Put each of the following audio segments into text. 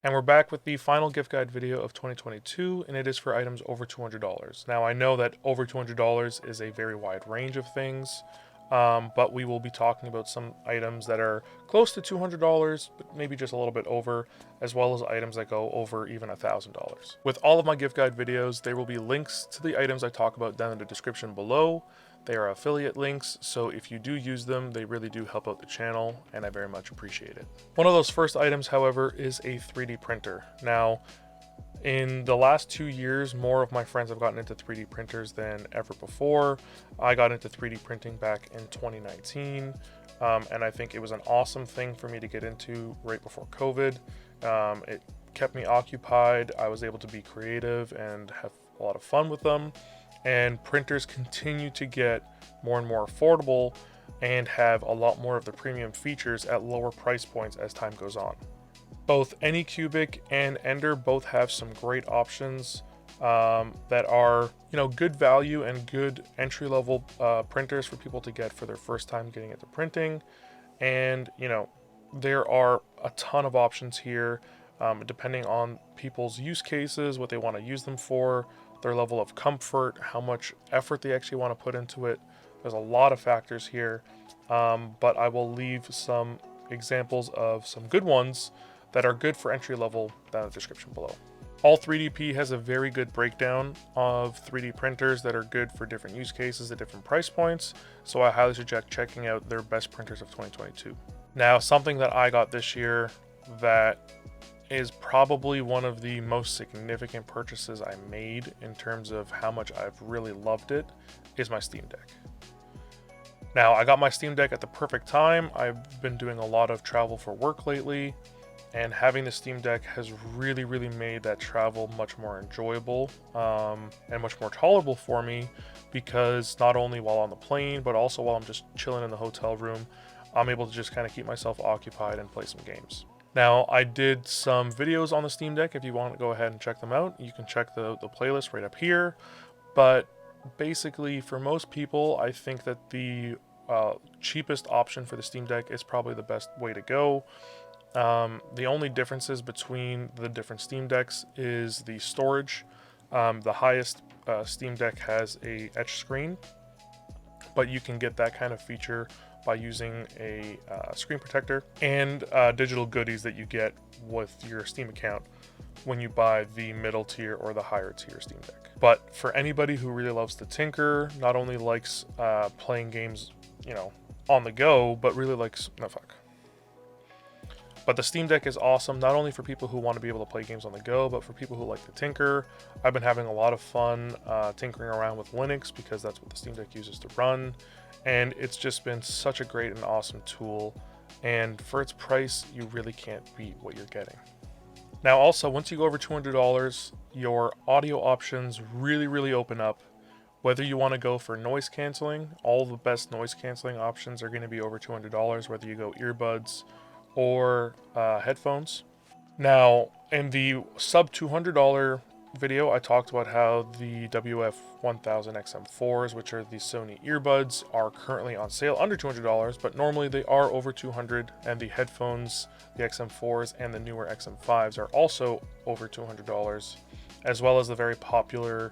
And we're back with the final gift guide video of 2022, and it is for items over $200. Now, I know that over $200 is a very wide range of things, but we will be talking about some items that are close to $200, but maybe just a little bit over, as well as items that go over even $1,000. With all of my gift guide videos, there will be links to the items I talk about down in the description below. They are affiliate links, so if you do use them, they really do help out the channel, and I very much appreciate it. One of those first items, however, is a 3D printer. Now, in the last 2 years, more of my friends have gotten into 3D printers than ever before. I got into 3D printing back in 2019, and I think it was an awesome thing for me to get into right before COVID. It kept me occupied. I was able to be creative and have a lot of fun with them. And printers continue to get more and more affordable and have a lot more of the premium features at lower price points as time goes on. Both Anycubic and Ender both have some great options that are, good value and good entry-level printers for people to get for their first time getting into printing. And, there are a ton of options here, depending on people's use cases, what they want to use them for, their level of comfort, how much effort they actually want to put into it. There's a lot of factors here, but I will leave some examples of some good ones that are good for entry level down in the description below. All 3DP has a very good breakdown of 3D printers that are good for different use cases at different price points, so I highly suggest checking out their best printers of 2022. Now, something that I got this year that is probably one of the most significant purchases I made in terms of how much I've really loved it is my Steam Deck. Now, I got my Steam Deck at the perfect time. I've been doing a lot of travel for work lately, and having the Steam Deck has really made that travel much more enjoyable and much more tolerable for me, because not only while on the plane, but also while I'm just chilling in the hotel room, I'm able to just kind of keep myself occupied and play some games. Now, I did some videos on the Steam Deck. If you want to go ahead and check them out, you can check the playlist right up here. But basically, for most people, I think that the cheapest option for the Steam Deck is probably the best way to go. The only differences between the different Steam Decks is the storage. The highest Steam Deck has a etch screen, but you can get that kind of feature by using a screen protector and digital goodies that you get with your Steam account when you buy the middle tier or the higher tier Steam Deck. But for anybody who really loves to tinker, not only likes playing games, on the go, but really likes, But the Steam Deck is awesome, not only for people who want to be able to play games on the go, but for people who like to tinker. I've been having a lot of fun tinkering around with Linux, because that's what the Steam Deck uses to run. And it's just been such a great and awesome tool. And for its price, you really can't beat what you're getting. Now also, once you go over $200, your audio options really open up. Whether you want to go for noise canceling, all the best noise canceling options are going to be over $200, whether you go earbuds or headphones. Now, in the sub $200 video, I talked about how the WF-1000XM4s, which are the Sony earbuds, are currently on sale under $200, but normally they are over $200, and the headphones, the XM4s and the newer XM5s are also over $200, as well as the very popular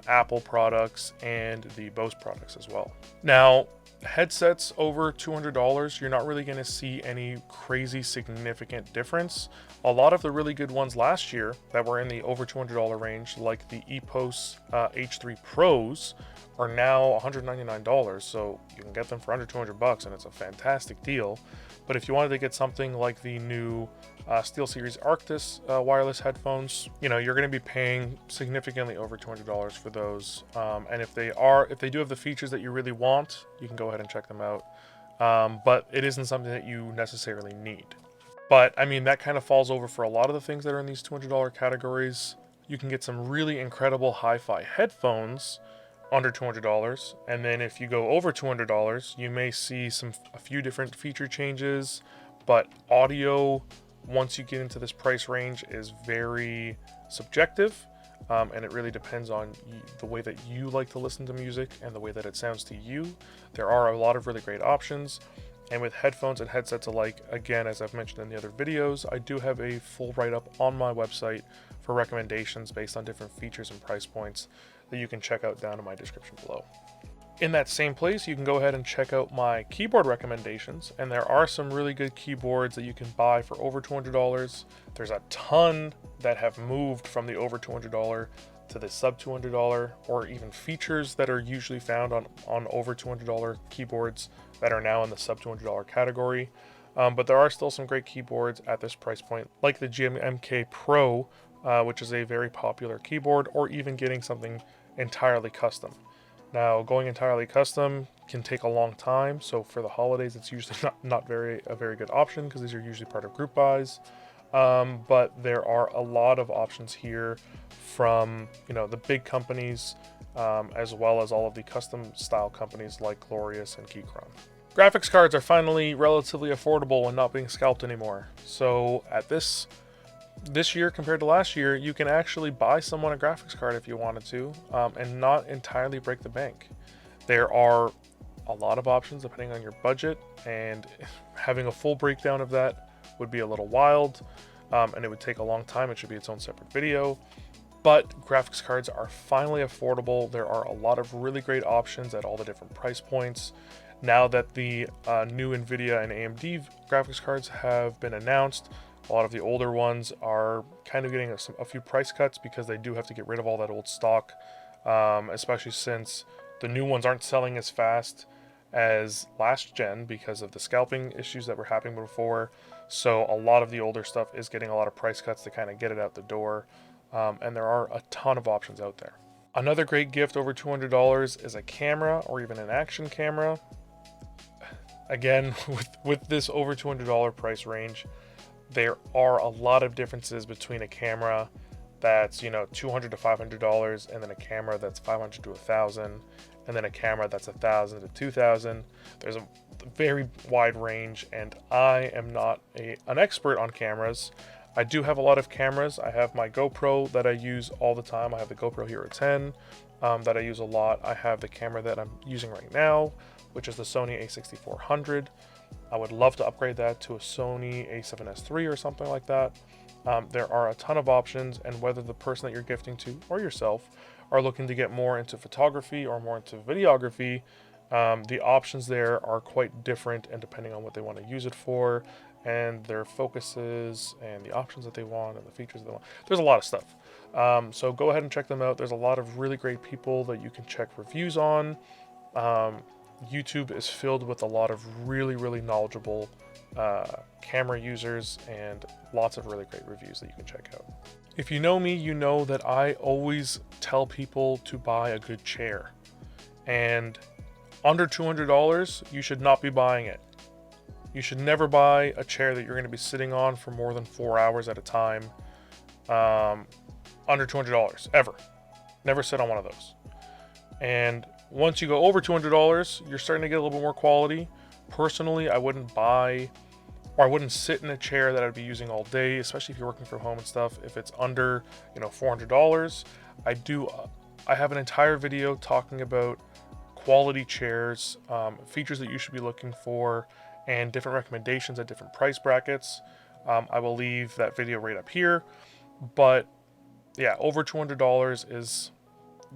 Apple products and the Bose products as well. Now, headsets over $200, you're not really going to see any crazy significant difference. A lot of the really good ones last year that were in the over $200 range, like the Epos H3 Pros, are now $199, so you can get them for under $200, and it's a fantastic deal. But if you wanted to get something like the new SteelSeries Arctis wireless headphones, you're going to be paying significantly over $200 for those. And if they do have the features that you really want, you can go ahead and check them out. But it isn't something that you necessarily need. But I mean, that kind of falls over for a lot of the things that are in these $200 categories. You can get some really incredible hi-fi headphones under $200, and then if you go over $200, you may see a few different feature changes. But audio, once you get into this price range, is very subjective, and it really depends on the way that you like to listen to music and the way that it sounds to you. There are a lot of really great options, And with headphones and headsets alike, again, as I've mentioned in the other videos, I do have a full write-up on my website for recommendations based on different features and price points that you can check out down in my description below. In that same place, you can go ahead and check out my keyboard recommendations, and there are some really good keyboards that you can buy for over $200. There's a ton that have moved from the over $200 to the sub $200, or even features that are usually found on over $200 keyboards that are now in the sub $200 category. But there are still some great keyboards at this price point, like the GMK Pro, which is a very popular keyboard, or even getting something entirely custom. Now, going entirely custom can take a long time, so for the holidays, it's usually not a very good option, because these are usually part of group buys. But there are a lot of options here from the big companies, as well as all of the custom style companies like Glorious and Keychron. Graphics cards are finally relatively affordable and not being scalped anymore. So at this year compared to last year, you can actually buy someone a graphics card if you wanted to, and not entirely break the bank. There are a lot of options depending on your budget, and having a full breakdown of that would be a little wild, and it would take a long time. It should be its own separate video. But graphics cards are finally affordable. There are a lot of really great options at all the different price points. Now that the new NVIDIA and AMD graphics cards have been announced, a lot of the older ones are kind of getting a few price cuts, because they do have to get rid of all that old stock, especially since the new ones aren't selling as fast as last gen because of the scalping issues that were happening before. So a lot of the older stuff is getting a lot of price cuts to kind of get it out the door, and there are a ton of options out there. Another great gift over $200 is a camera, or even an action camera. Again, with this over $200 price range, there are a lot of differences between a camera that's $200 to $500, and then a camera that's $500 to $1,000, and then a camera that's $1,000 to $2,000. There's a very wide range, and I am not an expert on cameras. I do have a lot of cameras. I have my GoPro that I use all the time. I have the GoPro Hero 10 that I use a lot. I have the camera that I'm using right now, which is the Sony a6400. I would love to upgrade that to a Sony a7S III or something like that. There are a ton of options, and whether the person that you're gifting to or yourself are looking to get more into photography or more into videography, the options there are quite different, and depending on what they want to use it for, and their focuses, and the options that they want, and the features that they want. There's a lot of stuff. So go ahead and check them out. There's a lot of really great people that you can check reviews on. YouTube is filled with a lot of really knowledgeable camera users, and lots of really great reviews that you can check out. If you know me, you know that I always tell people to buy a good chair, and under $200 you should not be buying it. You should never buy a chair that you're going to be sitting on for more than 4 hours at a time, under $200 ever. Never sit on one of those. And once you go over $200, you're starting to get a little bit more quality. Personally, I wouldn't buy, or I wouldn't sit in a chair that I'd be using all day, especially if you're working from home and stuff. If it's under, $400, I have an entire video talking about quality chairs, features that you should be looking for, and different recommendations at different price brackets. I will leave that video right up here. But yeah, over $200 is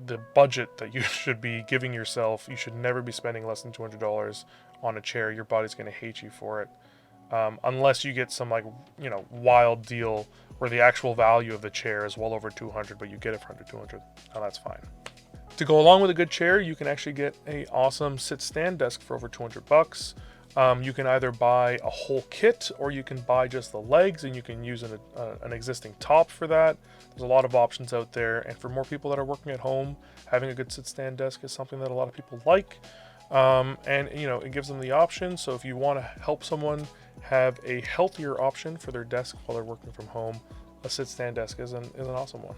the budget that you should be giving yourself. You should never be spending less than $200 on a chair. Your body's going to hate you for it. Unless you get some wild deal where the actual value of the chair is well over $200, but you get it for under $200. Now that's fine. To go along with a good chair, you can actually get an awesome sit-stand desk for over $200. You can either buy a whole kit, or you can buy just the legs, and you can use an existing top for that. There's a lot of options out there, and for more people that are working at home, having a good sit-stand desk is something that a lot of people like. And it gives them the option. So if you want to help someone have a healthier option for their desk while they're working from home, a sit-stand desk is an awesome one.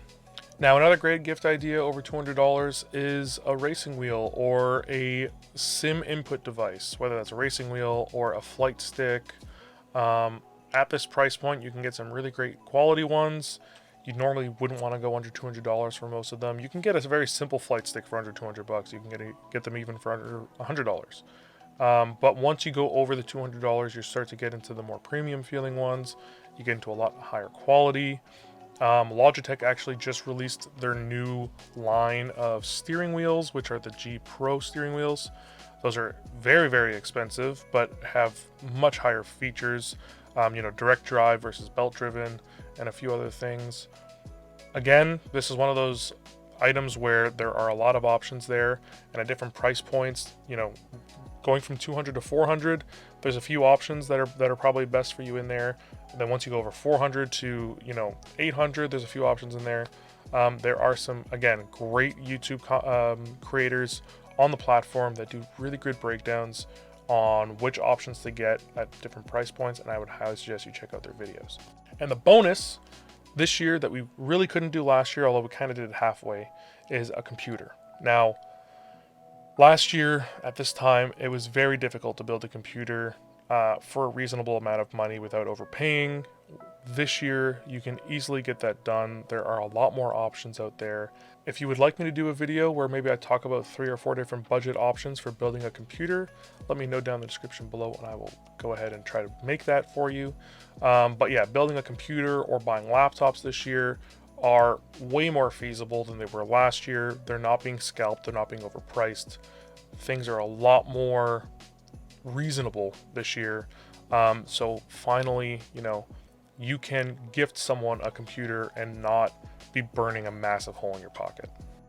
Now, another great gift idea over $200 is a racing wheel or a sim input device, whether that's a racing wheel or a flight stick. At this price point, you can get some really great quality ones. You normally wouldn't want to go under $200 for most of them. You can get a very simple flight stick for under $200. You can get them even for under $100. But once you go over the $200, you start to get into the more premium feeling ones. You get into a lot higher quality. Logitech actually just released their new line of steering wheels, which are the G Pro steering wheels. Those are very, very expensive, but have much higher features. Direct drive versus belt driven, and a few other things. Again, this is one of those items where there are a lot of options there, and at different price points. Going from 200 to 400, there's a few options that are probably best for you in there. And then once you go over 400 to 800, there's a few options in there. There are some, again, great YouTube creators on the platform that do really good breakdowns on which options to get at different price points, and I would highly suggest you check out their videos. And the bonus this year that we really couldn't do last year, although we kind of did it halfway, is a computer. Now, last year at this time, it was very difficult to build a computer for a reasonable amount of money without overpaying. This year, you can easily get that done. There are a lot more options out there. If you would like me to do a video where maybe I talk about 3 or 4 different budget options for building a computer, let me know down in the description below and I will go ahead and try to make that for you. But yeah, building a computer or buying laptops this year are way more feasible than they were last year. They're not being scalped, they're not being overpriced. Things are a lot more reasonable this year. So finally, you can gift someone a computer and not be burning a massive hole in your pocket.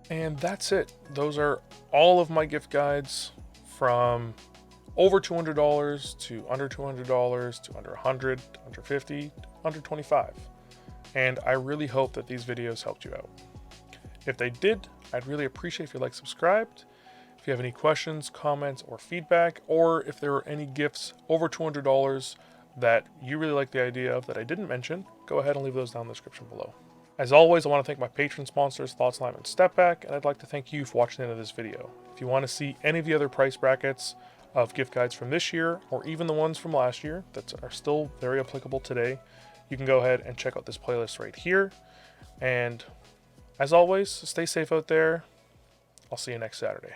And that's it. Those are all of my gift guides, from over $200 to under $200 to under $100, under $50, under $25. And I really hope that these videos helped you out. If they did, I'd really appreciate if you like, subscribed. If you have any questions, comments, or feedback, or if there are any gifts over $200 that you really like the idea of that I didn't mention, go ahead and leave those down in the description below. As always, I want to thank my patron sponsors, Thoughts Lime and Step Back, and I'd like to thank you for watching the end of this video. If you want to see any of the other price brackets of gift guides from this year, or even the ones from last year that are still very applicable today, you can go ahead and check out this playlist right here. And as always, stay safe out there. I'll see you next Saturday.